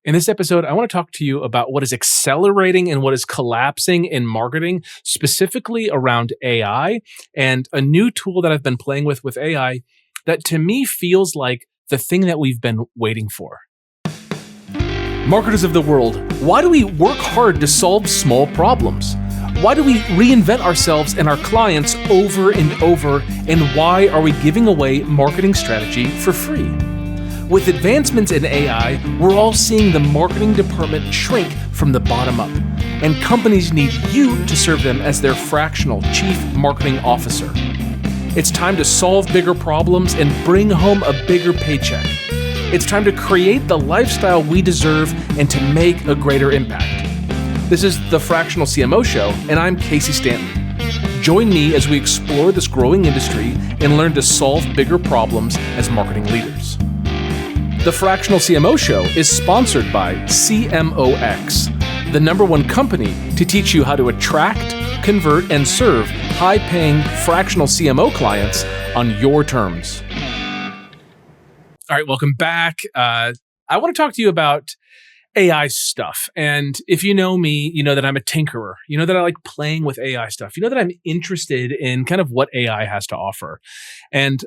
In this episode, I want to talk to you about what is accelerating and what is collapsing in marketing, specifically around AI and a new tool that I've been playing with AI that to me feels like the thing that we've been waiting for. Marketers of the world, why do we work hard to solve small problems? Why do we reinvent ourselves and our clients over and over? And why are we giving away marketing strategy for free? With advancements in AI, we're all seeing the marketing department shrink from the bottom up, and companies need you to serve them as their fractional chief marketing officer. It's time to solve bigger problems and bring home a bigger paycheck. It's time to create the lifestyle we deserve and to make a greater impact. This is the Fractional CMO Show, and I'm Casey Stanton. Join me as we explore this growing industry and learn to solve bigger problems as marketing leaders. The Fractional CMO Show is sponsored by CMOs, the #1 company to teach you how to attract, convert, and serve high-paying fractional CMO clients on your terms. All right, welcome back. I want to talk to you about AI stuff. And if you know me, you know that I'm a tinkerer. You know that I like playing with AI stuff. You know that I'm interested in kind of what AI has to offer. And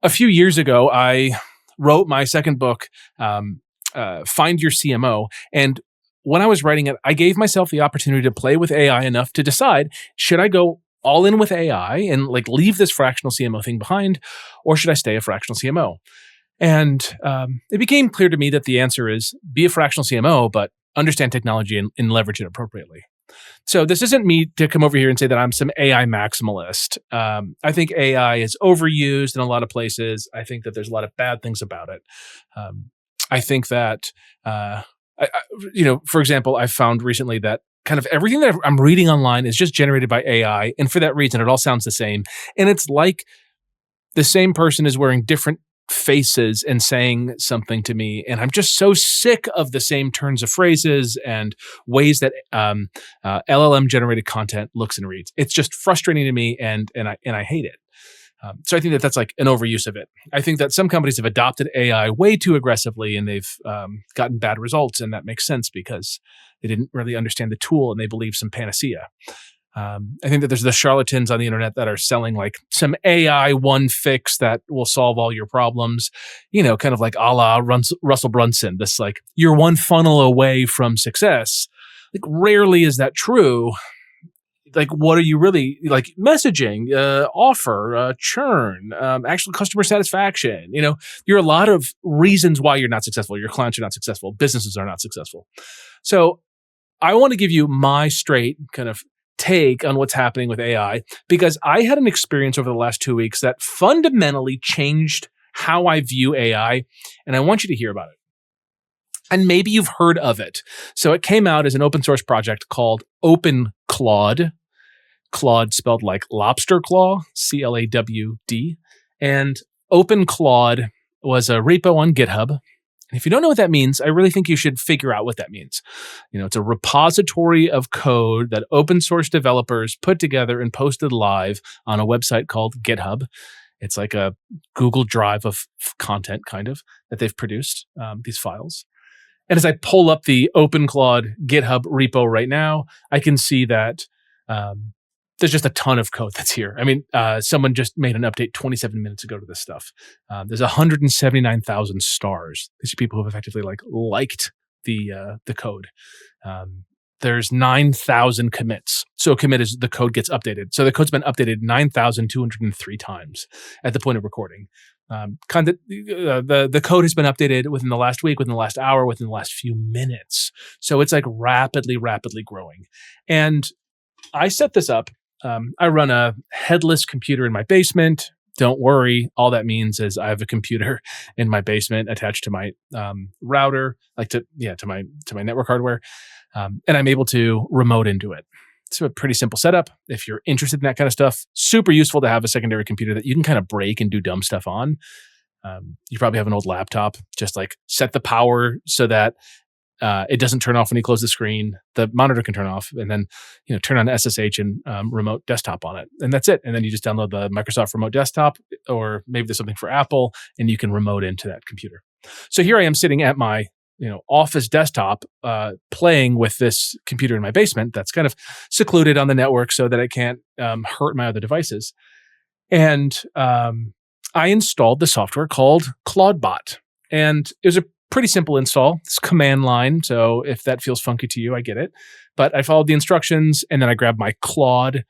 a few years ago, I wrote my second book, Find Your CMO. And when I was writing it, I gave myself the opportunity to play with AI enough to decide, should I go all in with AI and like leave this fractional CMO thing behind, or should I stay a fractional CMO? And it became clear to me that the answer is be a fractional CMO, but understand technology and leverage it appropriately. So this isn't me to come over here and say that I'm some AI maximalist. I think AI is overused in a lot of places. I think that there's a lot of bad things about it. I think that, for example, I found recently that kind of everything that I'm reading online is just generated by AI. And for that reason, it all sounds the same. And it's like the same person is wearing different faces and saying something to me, and I'm just so sick of the same turns of phrases and ways that LLM generated content looks and reads. It's just frustrating to me, and I hate it. So I think that that's like an overuse of it. I think that some companies have adopted AI way too aggressively, and they've gotten bad results, and that makes sense because they didn't really understand the tool and they believe some panacea. I think that there's the charlatans on the internet that are selling like some AI one fix that will solve all your problems, kind of like a la Russell Brunson, this like you're one funnel away from success. Like rarely is that true. Like, what are you really like? Messaging, offer, churn, actual customer satisfaction. You're a lot of reasons why you're not successful. Your clients are not successful. Businesses are not successful. So I want to give you my straight kind of take on what's happening with AI, because I had an experience over the last 2 weeks that fundamentally changed how I view AI, and I want you to hear about it. And maybe you've heard of it. So it came out as an open source project called OpenClawd. Claude spelled like lobster claw, CLAWD. And OpenClawd was a repo on GitHub. And if you don't know what that means, I really think you should figure out what that means. It's a repository of code that open source developers put together and posted live on a website called GitHub. It's like a Google Drive of content, kind of, that they've produced, these files. And as I pull up the OpenClawd GitHub repo right now, I can see that there's just a ton of code that's here. I mean, someone just made an update 27 minutes ago to this stuff. There's 179,000 stars. These are people who have effectively liked the code. There's 9,000 commits. So a commit is the code gets updated. So the code's been updated 9,203 times at the point of recording. The code has been updated within the last week, within the last hour, within the last few minutes. So it's like rapidly growing. And I set this up. I run a headless computer in my basement. Don't worry. All that means is I have a computer in my basement attached to my router, to my network hardware, and I'm able to remote into it. It's a pretty simple setup. If you're interested in that kind of stuff, super useful to have a secondary computer that you can kind of break and do dumb stuff on. You probably have an old laptop. Just like set the power so that it doesn't turn off when you close the screen. The monitor can turn off, and then turn on SSH and remote desktop on it, and that's it. And then you just download the Microsoft Remote Desktop, or maybe there's something for Apple, and you can remote into that computer. So here I am sitting at my office desktop, playing with this computer in my basement that's kind of secluded on the network so that it can't hurt my other devices. And I installed the software called Claudebot. And it was a pretty simple install. It's command line. So if that feels funky to you, I get it. But I followed the instructions, and then I grabbed my Claude.ai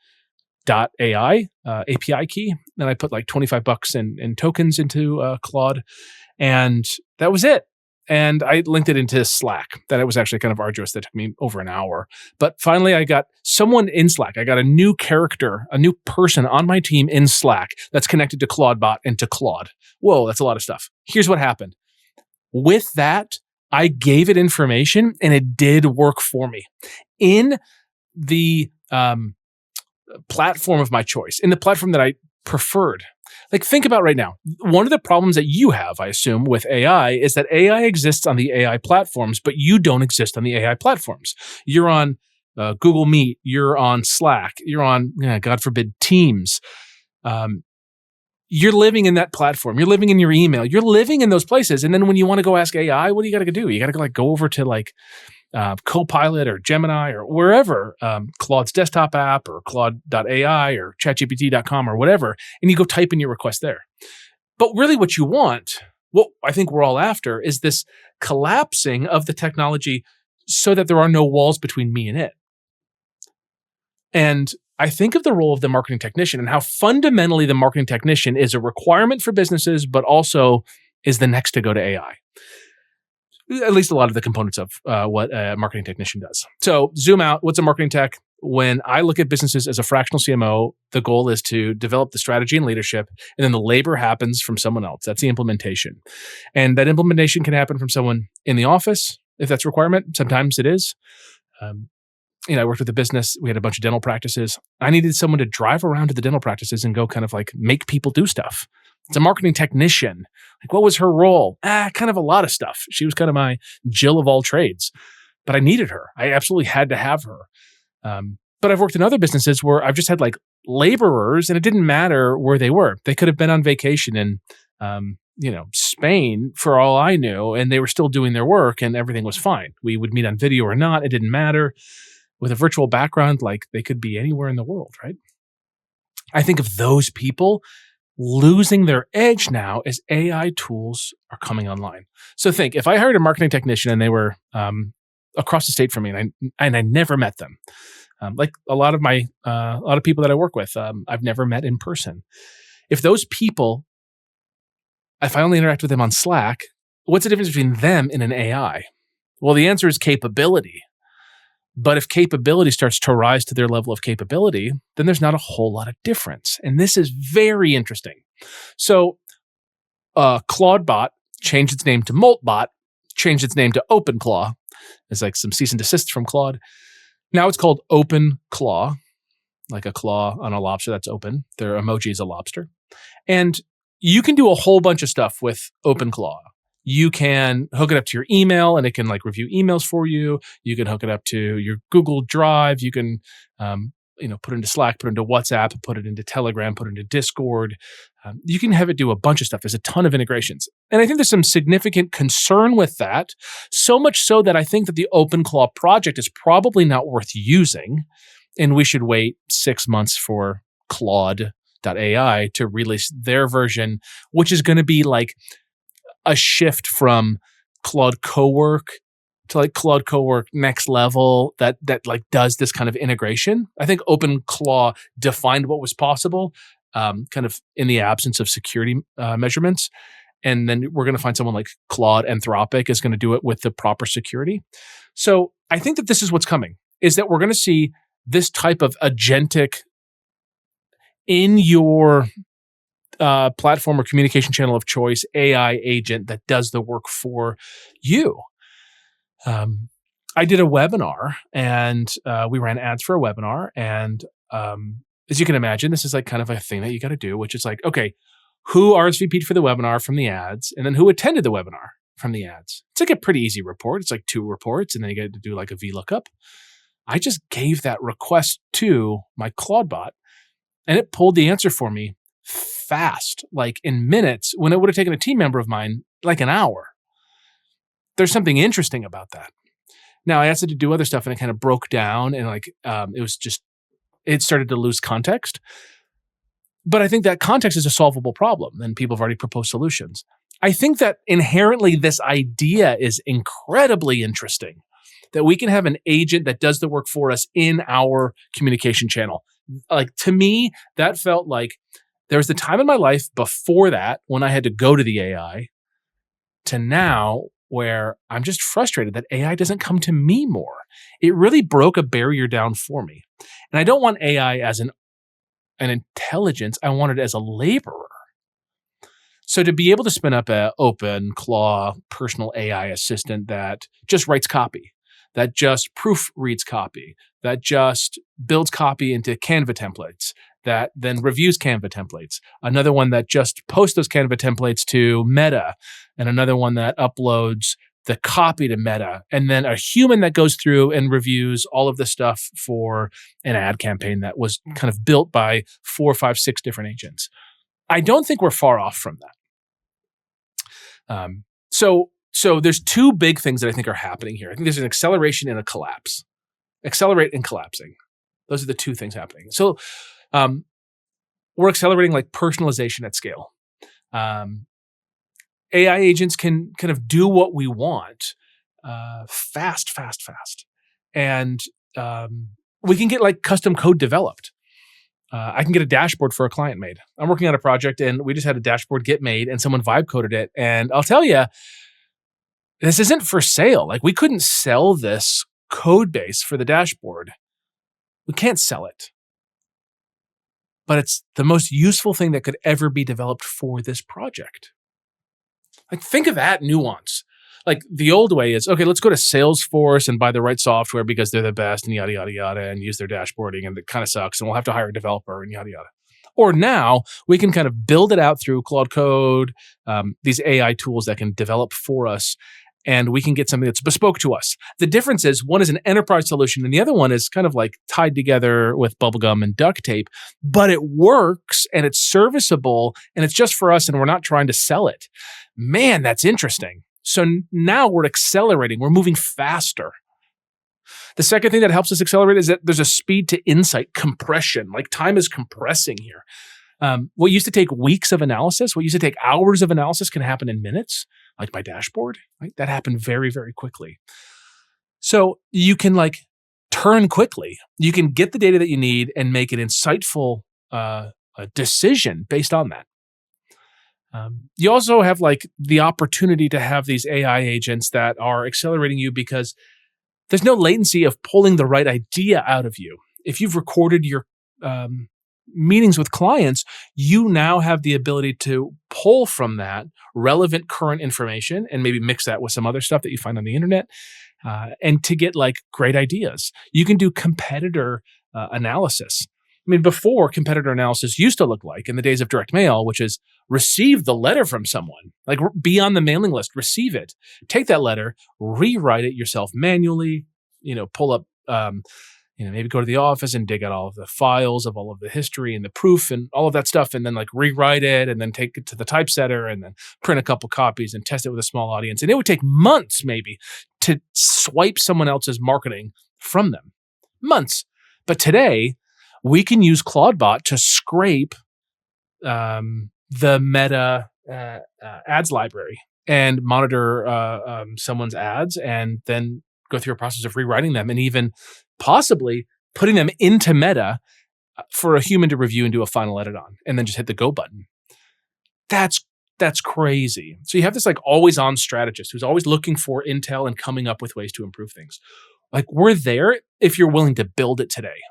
API key. Then I put like $25 in tokens into Claude. And that was it. And I linked it into Slack. That it was actually kind of arduous. That took me over an hour. But finally, I got someone in Slack. I got a new character, a new person on my team in Slack that's connected to Claudebot and to Claude. Whoa, that's a lot of stuff. Here's what happened. With that, I gave it information, and it did work for me in the platform of my choice, in the platform that I preferred. Like, think about right now. One of the problems that you have, I assume, with AI is that AI exists on the AI platforms, but you don't exist on the AI platforms. You're on Google Meet. You're on Slack. You're on, God forbid, Teams. You're living in that platform. You're living in your email. You're living in those places. And then when you want to go ask AI, what do you got to do? You got to go over to Copilot or Gemini or wherever, Claude's desktop app or Claude.ai or ChatGPT.com or whatever, and you go type in your request there. But really what you want, what I think we're all after, is this collapsing of the technology so that there are no walls between me and it. And I think of the role of the marketing technician and how fundamentally the marketing technician is a requirement for businesses, but also is the next to go to AI. At least a lot of the components of what a marketing technician does. So zoom out. What's a marketing tech? When I look at businesses as a fractional CMO, the goal is to develop the strategy and leadership, and then the labor happens from someone else. That's the implementation. And that implementation can happen from someone in the office, if that's a requirement. Sometimes it is. I worked with a business. We had a bunch of dental practices. I needed someone to drive around to the dental practices and go kind of like make people do stuff. It's a marketing technician. Like, what was her role? Kind of a lot of stuff. She was kind of my Jill of all trades, but I needed her. I absolutely had to have her. But I've worked in other businesses where I've just had like laborers, and it didn't matter where they were. They could have been on vacation in, Spain for all I knew, and they were still doing their work and everything was fine. We would meet on video or not. It didn't matter. With a virtual background, like they could be anywhere in the world, right? I think of those people losing their edge now as AI tools are coming online. So think, if I hired a marketing technician and they were across the state from me, and I never met them, like a lot of people that I work with, I've never met in person. If those people, if I only interact with them on Slack, what's the difference between them and an AI? Well, the answer is capability. But if capability starts to rise to their level of capability, then there's not a whole lot of difference. And this is very interesting. So Claudebot changed its name to Moltbot, changed its name to OpenClaw. There's like some cease and desist from Claude. Now it's called OpenClaw, like a claw on a lobster that's open. Their emoji is a lobster. And you can do a whole bunch of stuff with OpenClaw. You can hook it up to your email and it can like review emails for you. You can hook it up to your Google Drive. You can, put it into Slack, put it into WhatsApp, put it into Telegram, put it into Discord. You can have it do a bunch of stuff. There's a ton of integrations. And I think there's some significant concern with that. So much so that I think that the OpenClaw project is probably not worth using. And we should wait 6 months for Claude.ai to release their version, which is going to be like a shift from Claude Cowork to like Claude Cowork next level that like does this kind of integration. I think OpenClaw defined what was possible, kind of in the absence of security measurements. And then we're going to find someone like Claude Anthropic is going to do it with the proper security. So I think that this is what's coming, is that we're going to see this type of agentic in your platform or communication channel of choice, AI agent that does the work for you. I did a webinar and we ran ads for a webinar. And as you can imagine, this is like kind of a thing that you got to do, which is like, okay, who RSVP'd for the webinar from the ads, and then who attended the webinar from the ads. It's like a pretty easy report. It's like 2 reports, and then you get to do like a VLOOKUP. I just gave that request to my Claudebot, and it pulled the answer for me fast, like in minutes, when it would have taken a team member of mine like an hour. there's something interesting about that. Now I asked it to do other stuff and it kind of broke down and it started to lose context. But I think that context is a solvable problem and people have already proposed solutions. I think that inherently this idea is incredibly interesting, that we can have an agent that does the work for us in our communication channel. Like, to me, that felt like there was the time in my life before that when I had to go to the AI to now where I'm just frustrated that AI doesn't come to me more. It really broke a barrier down for me. And I don't want AI as an intelligence. I want it as a laborer. So to be able to spin up an open claw personal AI assistant that just writes copy, that just proofreads copy, that just builds copy into Canva templates, that then reviews Canva templates, another one that just posts those Canva templates to Meta, and another one that uploads the copy to Meta, and then a human that goes through and reviews all of the stuff for an ad campaign that was kind of built by 4, 5, 6 different agents. I don't think we're far off from that. So there's two big things that I think are happening here. I think there's an acceleration and a collapse. Accelerate and collapsing. Those are the two things happening. So we're accelerating like personalization at scale. AI agents can kind of do what we want fast. And we can get like custom code developed. I can get a dashboard for a client made. I'm working on a project and we just had a dashboard get made and someone vibe coded it. And I'll tell you, this isn't for sale. Like, we couldn't sell this code base for the dashboard. We can't sell it. But it's the most useful thing that could ever be developed for this project. Like, think of that nuance. Like, the old way is, okay, let's go to Salesforce and buy the right software because they're the best and yada, yada, yada, and use their dashboarding and it kind of sucks and we'll have to hire a developer and yada, yada. Or now we can kind of build it out through Claude Code, these AI tools that can develop for us, and we can get something that's bespoke to us. The difference is one is an enterprise solution and the other one is kind of like tied together with bubblegum and duct tape, but it works and it's serviceable and it's just for us and we're not trying to sell it. Man, that's interesting. So now we're accelerating. We're moving faster. The second thing that helps us accelerate is that there's a speed to insight compression. Like, time is compressing here. What used to take weeks of analysis, what used to take hours of analysis can happen in minutes, like my dashboard, right? That happened very, very quickly. So you can like turn quickly. You can get the data that you need and make an insightful decision based on that. You also have like the opportunity to have these AI agents that are accelerating you because there's no latency of pulling the right idea out of you. If you've recorded your meetings with clients, you now have the ability to pull from that relevant current information and maybe mix that with some other stuff that you find on the internet and to get like great ideas. You can do competitor analysis. I mean, before, competitor analysis used to look like in the days of direct mail, which is receive the letter from someone, like be on the mailing list, receive it, take that letter, rewrite it yourself manually, pull up, maybe go to the office and dig out all of the files of all of the history and the proof and all of that stuff, and then like rewrite it and then take it to the typesetter and then print a couple copies and test it with a small audience. And it would take months maybe to swipe someone else's marketing from them. Months. But today, we can use Claudebot to scrape the Meta ads library and monitor someone's ads and then go through a process of rewriting them and even possibly putting them into Meta for a human to review and do a final edit on, and then just hit the go button. That's crazy. So you have this like always on strategist who's always looking for intel and coming up with ways to improve things. Like, we're there if you're willing to build it today.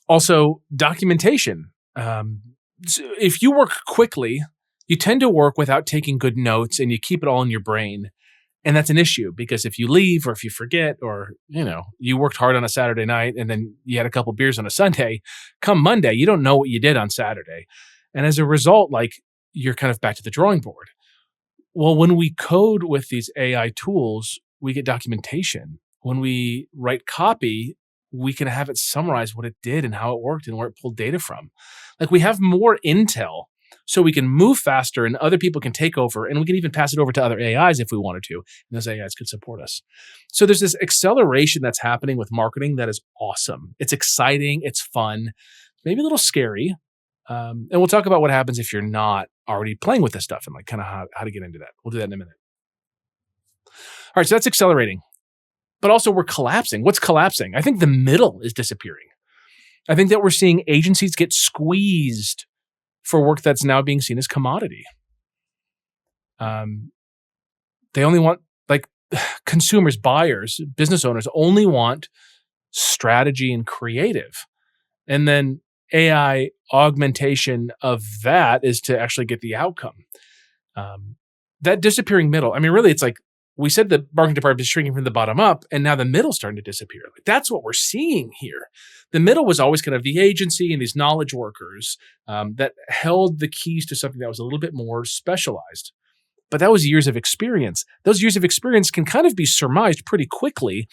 Also, documentation. If you work quickly, you tend to work without taking good notes and you keep it all in your brain. And that's an issue because if you leave or if you forget or, you worked hard on a Saturday night and then you had a couple beers on a Sunday, come Monday, you don't know what you did on Saturday. And as a result, like, you're kind of back to the drawing board. Well, when we code with these AI tools, we get documentation. When we write copy, we can have it summarize what it did and how it worked and where it pulled data from. Like, we have more intel so we can move faster and other people can take over, and we can even pass it over to other AIs if we wanted to, and those AIs could support us. So there's this acceleration that's happening with marketing that is awesome. It's exciting. It's fun, maybe a little scary. And we'll talk about what happens if you're not already playing with this stuff and like kind of how to get into that. We'll do that in a minute. All right, so that's accelerating. But also we're collapsing. What's collapsing? I think the middle is disappearing. I think that we're seeing agencies get squeezed for work that's now being seen as commodity. They only want, like, consumers, buyers, business owners only want strategy and creative. And then AI augmentation of that is to actually get the outcome. That disappearing middle, I mean, really, it's like, we said the marketing department is shrinking from the bottom up, and now the middle's starting to disappear. Like, that's what we're seeing here. The middle was always kind of the agency and these knowledge workers that held the keys to something that was a little bit more specialized. But that was years of experience. Those years of experience can kind of be surmised pretty quickly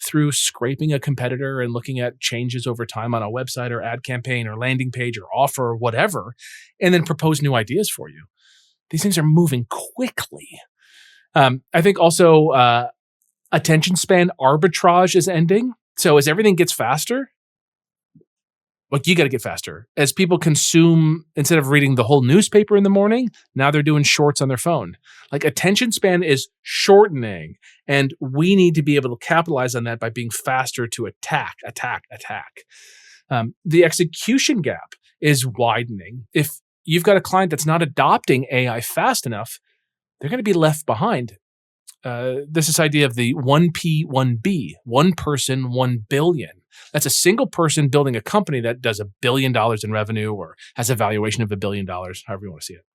through scraping a competitor and looking at changes over time on a website or ad campaign or landing page or offer or whatever, and then propose new ideas for you. These things are moving quickly. I think also attention span arbitrage is ending. So as everything gets faster, like, you got to get faster. As people consume, instead of reading the whole newspaper in the morning, now they're doing shorts on their phone. Like, attention span is shortening, and we need to be able to capitalize on that by being faster to attack. The execution gap is widening. If you've got a client that's not adopting AI fast enough, they're going to be left behind. There's this idea of the 1P, 1B, one person, 1 billion. That's a single person building a company that does $1 billion in revenue or has a valuation of $1 billion, however you want to see it.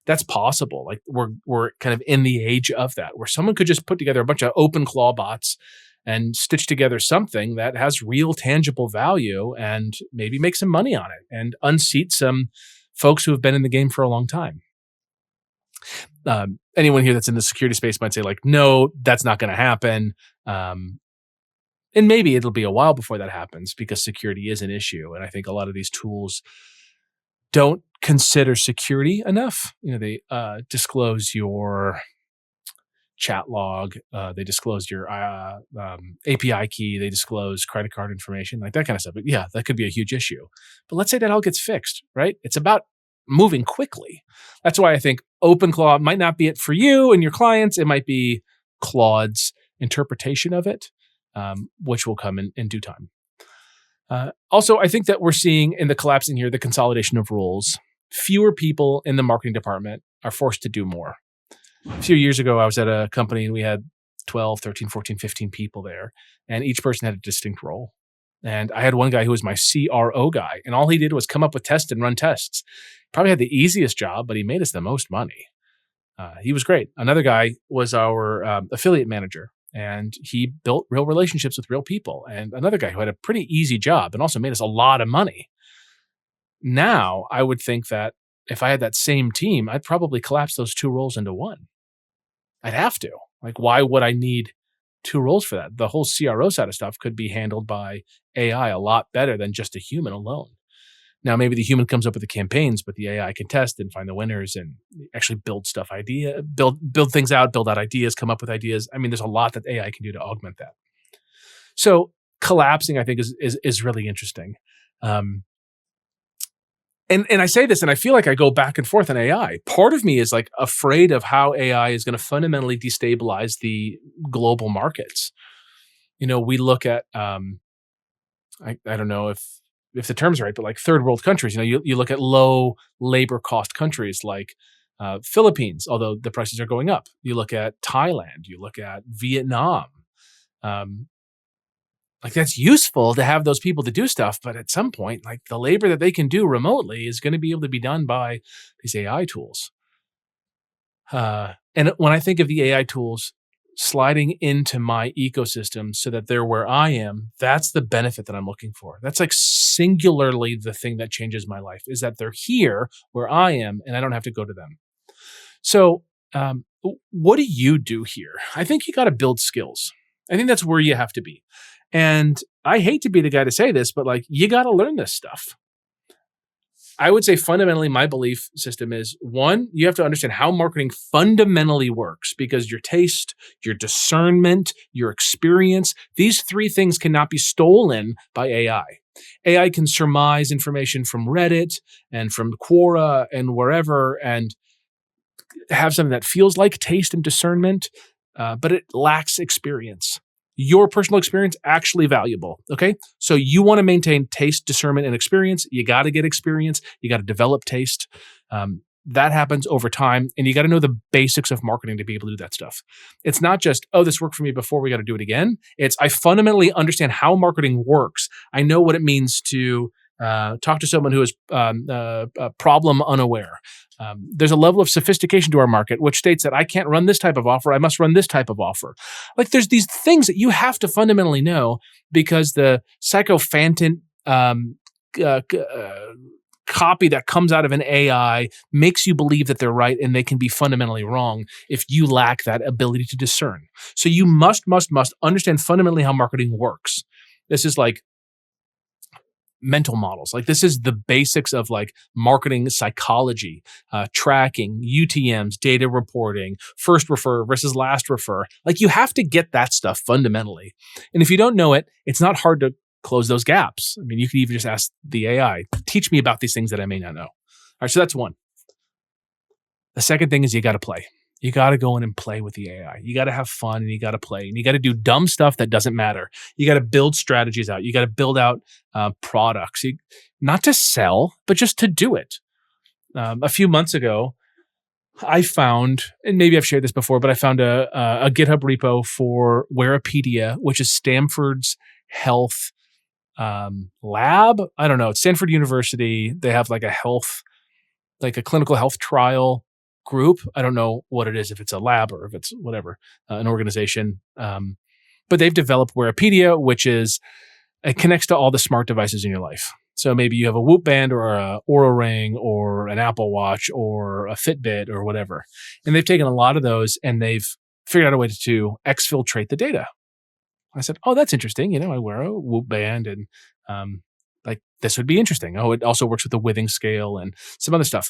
That's possible. Like, we're kind of in the age of that, where someone could just put together a bunch of open claw bots and stitch together something that has real tangible value and maybe make some money on it and unseat some folks who have been in the game for a long time. Anyone here that's in the security space might say, like, no, that's not going to happen. And maybe it'll be a while before that happens because security is an issue. And I think a lot of these tools don't consider security enough. You know, they disclose your chat log, they disclose your API key, they disclose credit card information, like that kind of stuff. But yeah, that could be a huge issue. But let's say that all gets fixed, right? It's about moving quickly. That's why I think OpenClaw might not be it for you and your clients. It might be Claude's interpretation of it, which will come in due time. Also, I think that we're seeing in the collapsing here, the consolidation of roles. Fewer people in the marketing department are forced to do more. A few years ago, I was at a company and we had 12, 13, 14, 15 people there, and each person had a distinct role. And I had one guy who was my CRO guy, and all he did was come up with tests and run tests. Probably had the easiest job, but he made us the most money. He was great. Another guy was our affiliate manager, and he built real relationships with real people. And another guy who had a pretty easy job and also made us a lot of money. Now, I would think that if I had that same team, I'd probably collapse those two roles into one. I'd have to. Like, why would I need two roles for that? The whole CRO side of stuff could be handled by AI a lot better than just a human alone. Now, maybe the human comes up with the campaigns, but the AI can test and find the winners and actually build things out, build out ideas, come up with ideas. I mean, there's a lot that AI can do to augment that. So collapsing, I think, is really interesting. And I say this, and I feel like I go back and forth on AI. Part of me is like afraid of how AI is going to fundamentally destabilize the global markets. You know, we look at, I don't know if the term's right, but like third world countries, you know, you look at low labor cost countries like Philippines, although the prices are going up. You look at Thailand, you look at Vietnam. Like, that's useful to have those people to do stuff, but at some point, like, the labor that they can do remotely is going to be able to be done by these AI tools. And when I think of the AI tools sliding into my ecosystem so that they're where I am, that's the benefit that I'm looking for. That's like singularly the thing that changes my life, is that they're here where I am and I don't have to go to them. So what do you do here? I think you got to build skills. I think that's where you have to be. And I hate to be the guy to say this, but like, you got to learn this stuff. I would say fundamentally, my belief system is one, you have to understand how marketing fundamentally works because your taste, your discernment, your experience, these three things cannot be stolen by AI. AI can surmise information from Reddit and from Quora and wherever and have something that feels like taste and discernment, but it lacks experience. Your personal experience actually valuable. Okay, so you want to maintain taste, discernment, and experience. You got to get experience. You got to develop taste. That happens over time, and you got to know the basics of marketing to be able to do that stuff. It's not just, oh, this worked for me before, we got to do it again. It's I fundamentally understand how marketing works. I know what it means to talk to someone who is problem unaware. There's a level of sophistication to our market, which states that I can't run this type of offer. I must run this type of offer. Like there's these things that you have to fundamentally know because the sycophantant copy that comes out of an AI makes you believe that they're right and they can be fundamentally wrong if you lack that ability to discern. So you must understand fundamentally how marketing works. This is like mental models. Like this is the basics of like marketing psychology, tracking, UTMs, data reporting, first refer versus last refer. Like you have to get that stuff fundamentally. And if you don't know it, it's not hard to close those gaps. I mean, you could even just ask the AI, teach me about these things that I may not know. All right, so that's one. The second thing is you got to play. You got to go in and play with the AI. You got to have fun and you got to play and you got to do dumb stuff that doesn't matter. You got to build strategies out. You got to build out products, not to sell, but just to do it. A few months ago, I found, and maybe I've shared this before, but I found a GitHub repo for Wikipedia, which is Stanford's health lab. I don't know. It's Stanford University. They have like a clinical health trial group. I don't know what it is, if it's a lab or if it's whatever, an organization. But they've developed Wikipedia, which is, it connects to all the smart devices in your life. So maybe you have a Whoop band or a Oura Ring or an Apple Watch or a Fitbit or whatever. And they've taken a lot of those and they've figured out a way to exfiltrate the data. I said, oh, that's interesting. You know, I wear a Whoop band and like this would be interesting. Oh, it also works with the withing scale and some other stuff.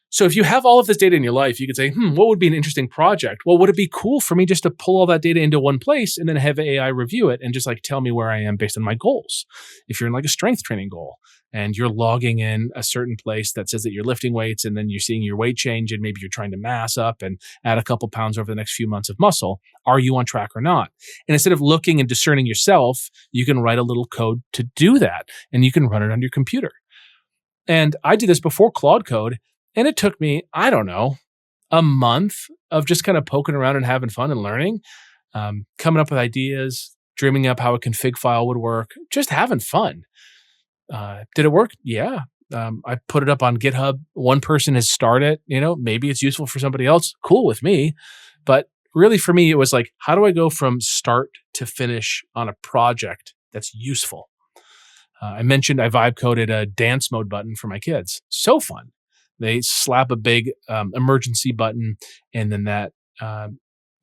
So if you have all of this data in your life, you could say, what would be an interesting project? Well, would it be cool for me just to pull all that data into one place and then have AI review it and just like tell me where I am based on my goals? If you're in like a strength training goal and you're logging in a certain place that says that you're lifting weights and then you're seeing your weight change and maybe you're trying to mass up and add a couple pounds over the next few months of muscle, are you on track or not? And instead of looking and discerning yourself, you can write a little code to do that and you can run it on your computer. And I did this before Claude Code. And it took me, I don't know, a month of just kind of poking around and having fun and learning, coming up with ideas, dreaming up how a config file would work, just having fun. Did it work? Yeah. I put it up on GitHub. One person has started, maybe it's useful for somebody else. Cool with me. But really for me, it was like, how do I go from start to finish on a project that's useful? I mentioned I vibe coded a dance mode button for my kids. So fun. They slap a big emergency button, and then that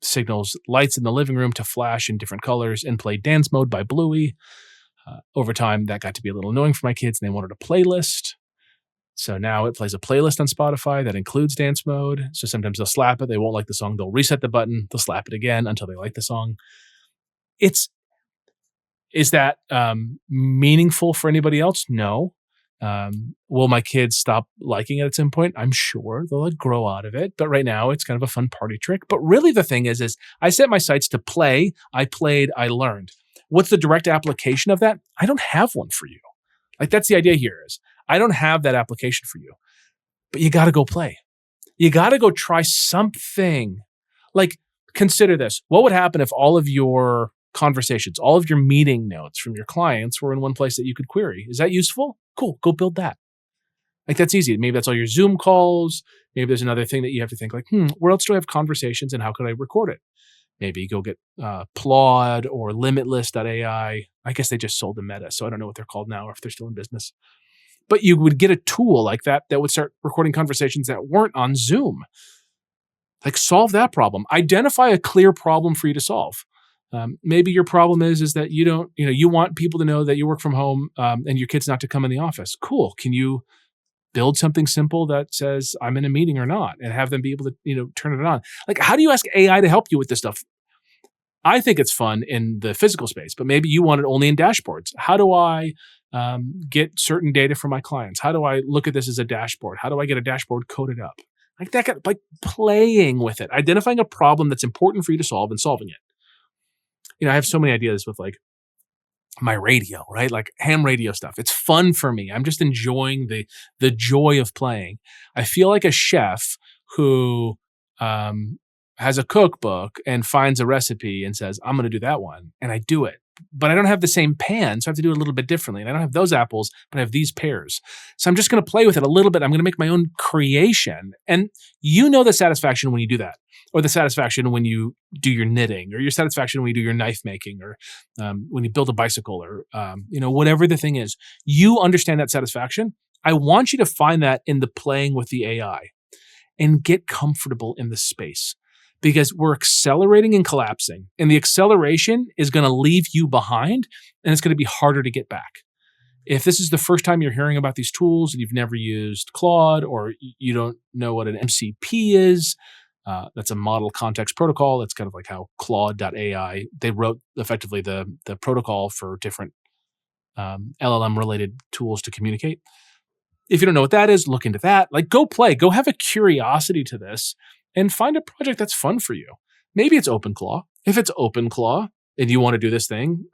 signals lights in the living room to flash in different colors and play Dance Mode by Bluey. Over time, that got to be a little annoying for my kids, and they wanted a playlist. So now it plays a playlist on Spotify that includes Dance Mode. So sometimes they'll slap it. They won't like the song. They'll reset the button. They'll slap it again until they like the song. Is that meaningful for anybody else? No. Will my kids stop liking it at some point? I'm sure they'll grow out of it. But right now it's kind of a fun party trick. But really the thing is I set my sights to play. I played, I learned. What's the direct application of that? I don't have one for you. Like that's the idea here is I don't have that application for you, but you got to go play. You got to go try something. Like consider this. What would happen if all of your conversations, all of your meeting notes from your clients were in one place that you could query? Is that useful? Cool. Go build that. Like that's easy. Maybe that's all your Zoom calls. Maybe there's another thing that you have to think like, where else do I have conversations and how could I record it? Maybe go get Plod or Limitless.ai. I guess they just sold to Meta, so I don't know what they're called now or if they're still in business. But you would get a tool like that would start recording conversations that weren't on Zoom. Like solve that problem. Identify a clear problem for you to solve. Maybe your problem is that you don't, you want people to know that you work from home and your kids not to come in the office. Cool. Can you build something simple that says I'm in a meeting or not, and have them be able to, turn it on. Like, how do you ask AI to help you with this stuff? I think it's fun in the physical space, but maybe you want it only in dashboards. How do I get certain data from my clients? How do I look at this as a dashboard? How do I get a dashboard coded up? Like that, like playing with it, identifying a problem that's important for you to solve and solving it. I have so many ideas with like my radio, right? Like ham radio stuff. It's fun for me. I'm just enjoying the joy of playing. I feel like a chef who has a cookbook and finds a recipe and says, I'm going to do that one. And I do it. But I don't have the same pan, so I have to do it a little bit differently. And I don't have those apples, but I have these pears. So I'm just going to play with it a little bit. I'm going to make my own creation. And the satisfaction when you do that, or the satisfaction when you do your knitting, or your satisfaction when you do your knife making, or when you build a bicycle, or whatever the thing is. You understand that satisfaction. I want you to find that in the playing with the AI and get comfortable in the space. Because we're accelerating and collapsing, and the acceleration is going to leave you behind, and it's going to be harder to get back. If this is the first time you're hearing about these tools and you've never used Claude, or you don't know what an MCP is, that's a model context protocol. It's kind of like how Claude.ai, they wrote effectively the protocol for different LLM-related tools to communicate. If you don't know what that is, look into that. Like, go play. Go have a curiosity to this. And find a project that's fun for you. Maybe it's OpenClaw. If it's OpenClaw and you want to do this thing,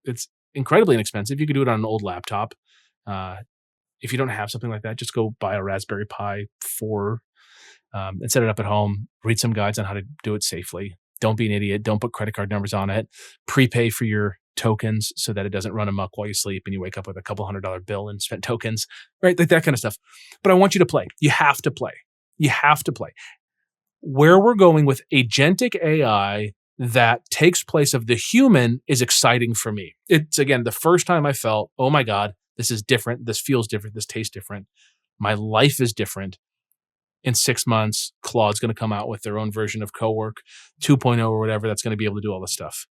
it's incredibly inexpensive. You could do it on an old laptop. If you don't have something like that, just go buy a Raspberry Pi 4 and set it up at home. Read some guides on how to do it safely. Don't be an idiot. Don't put credit card numbers on it. Prepay for your tokens so that it doesn't run amok while you sleep and you wake up with a couple $100 bill and spent tokens, right? Like that kind of stuff. But I want you to play. You have to play. You have to play. Where we're going with agentic AI that takes place of the human is exciting for me. It's, again, the first time I felt, oh my God, this is different. This feels different. This tastes different. My life is different. In 6 months, Claude's going to come out with their own version of Cowork 2.0 or whatever that's going to be able to do all this stuff.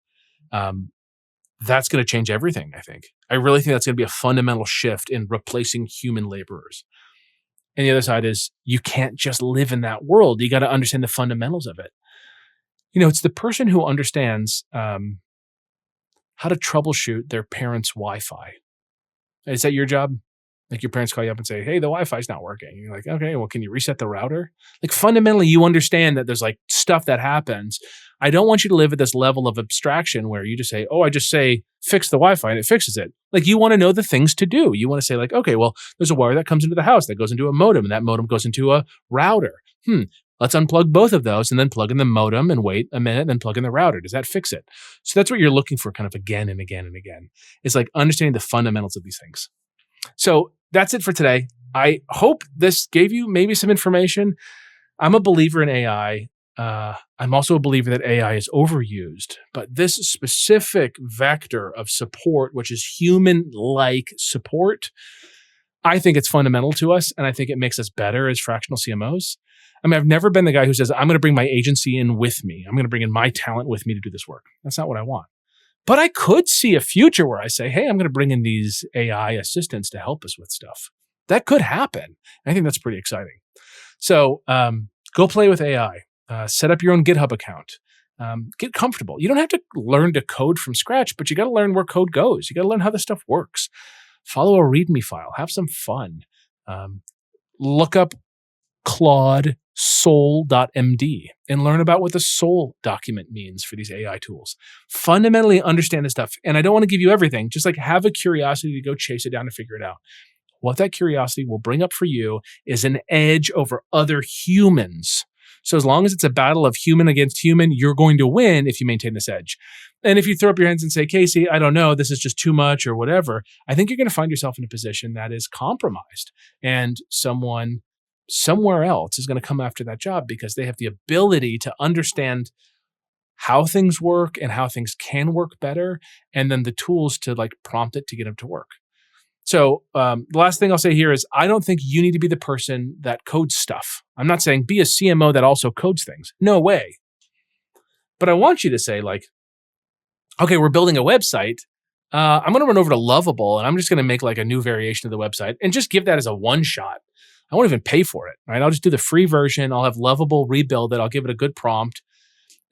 That's going to change everything, I think. I really think that's going to be a fundamental shift in replacing human laborers. And the other side is you can't just live in that world. You got to understand the fundamentals of it. It's the person who understands how to troubleshoot their parents' Wi-Fi. Is that your job? Like your parents call you up and say, hey, the Wi-Fi's not working. And you're like, okay, well, can you reset the router? Like fundamentally, you understand that there's like stuff that happens. I don't want you to live at this level of abstraction where you just say, oh, I just say, fix the Wi-Fi and it fixes it. Like you want to know the things to do. You want to say like, okay, well, there's a wire that comes into the house that goes into a modem, and that modem goes into a router. Let's unplug both of those and then plug in the modem and wait a minute and then plug in the router. Does that fix it? So that's what you're looking for kind of again and again and again. It's like understanding the fundamentals of these things. So that's it for today. I hope this gave you maybe some information. I'm a believer in AI. I'm also a believer that AI is overused, but this specific vector of support, which is human-like support, I think it's fundamental to us, and I think it makes us better as fractional CMOs. I mean, I've never been the guy who says, I'm going to bring my agency in with me. I'm going to bring in my talent with me to do this work. That's not what I want. But I could see a future where I say, hey, I'm going to bring in these AI assistants to help us with stuff. That could happen. I think that's pretty exciting. So go play with AI. Set up your own GitHub account. Get comfortable. You don't have to learn to code from scratch, but you got to learn where code goes. You got to learn how this stuff works. Follow a README file. Have some fun. Look up Claude soul.md and learn about what the soul document means for these AI tools. Fundamentally understand this stuff. And I don't want to give you everything. Just like have a curiosity to go chase it down and figure it out. What that curiosity will bring up for you is an edge over other humans. So as long as it's a battle of human against human, you're going to win if you maintain this edge. And if you throw up your hands and say, Casey, I don't know, this is just too much or whatever, I think you're going to find yourself in a position that is compromised. And someone somewhere else is going to come after that job because they have the ability to understand how things work and how things can work better, and then the tools to like prompt it to get them to work. So the last thing I'll say here is I don't think you need to be the person that codes stuff. I'm not saying be a CMO that also codes things. No way. But I want you to say like, okay, we're building a website. I'm going to run over to Lovable and I'm just going to make like a new variation of the website and just give that as a one shot. I won't even pay for it, right? I'll just do the free version. I'll have Lovable rebuild it. I'll give it a good prompt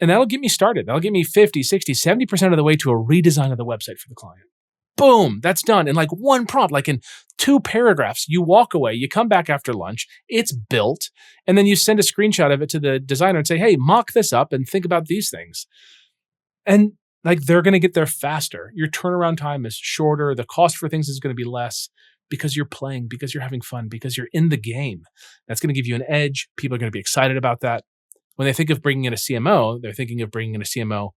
and that'll get me started. That'll get me 50, 60, 70% of the way to a redesign of the website for the client. Boom, that's done in like one prompt, like in 2 paragraphs. You walk away, you come back after lunch, it's built, and then you send a screenshot of it to the designer and say, hey, mock this up and think about these things. And like they're going to get there faster. Your turnaround time is shorter. The cost for things is going to be less because you're playing, because you're having fun, because you're in the game. That's going to give you an edge. People are going to be excited about that. When they think of bringing in a CMO, they're thinking of bringing in a CMO,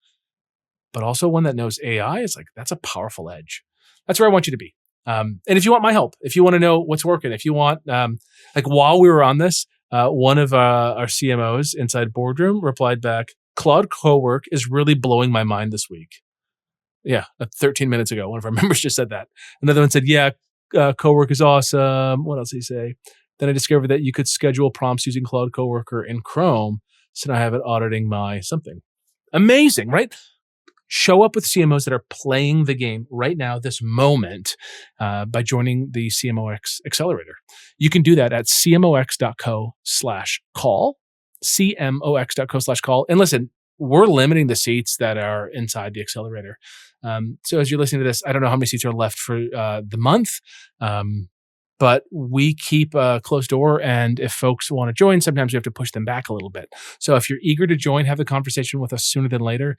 but also one that knows AI. It's like, that's a powerful edge. That's where I want you to be. And if you want my help, if you want to know what's working, if you want, like while we were on this, one of our CMOs inside Boardroom replied back, Claude Cowork is really blowing my mind this week. Yeah, 13 minutes ago, one of our members just said that. Another one said, yeah, Cowork is awesome. What else did he say? Then I discovered that you could schedule prompts using Claude Coworker in Chrome. So now I have it auditing my something. Amazing, right? Show up with CMOs that are playing the game right now, this moment, by joining the CMOX Accelerator. You can do that at cmox.co/call, cmox.co/call. And listen, we're limiting the seats that are inside the accelerator. So as you're listening to this, I don't know how many seats are left for the month, but we keep a closed door. And if folks want to join, sometimes we have to push them back a little bit. So if you're eager to join, have the conversation with us sooner than later.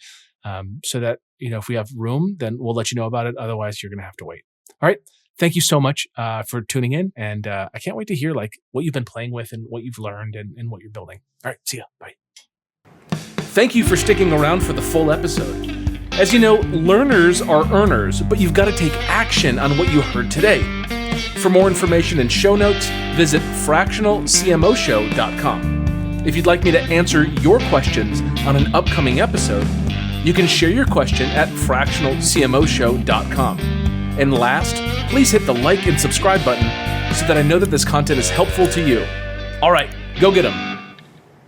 So that, if we have room, then we'll let you know about it. Otherwise, you're going to have to wait. All right. Thank you so much for tuning in. And I can't wait to hear like what you've been playing with and what you've learned and what you're building. All right. See ya. Bye. Thank you for sticking around for the full episode. As you know, learners are earners, but you've got to take action on what you heard today. For more information and show notes, visit fractionalcmoshow.com. If you'd like me to answer your questions on an upcoming episode, you can share your question at fractionalcmoshow.com. And last, please hit the like and subscribe button so that I know that this content is helpful to you. All right, go get them.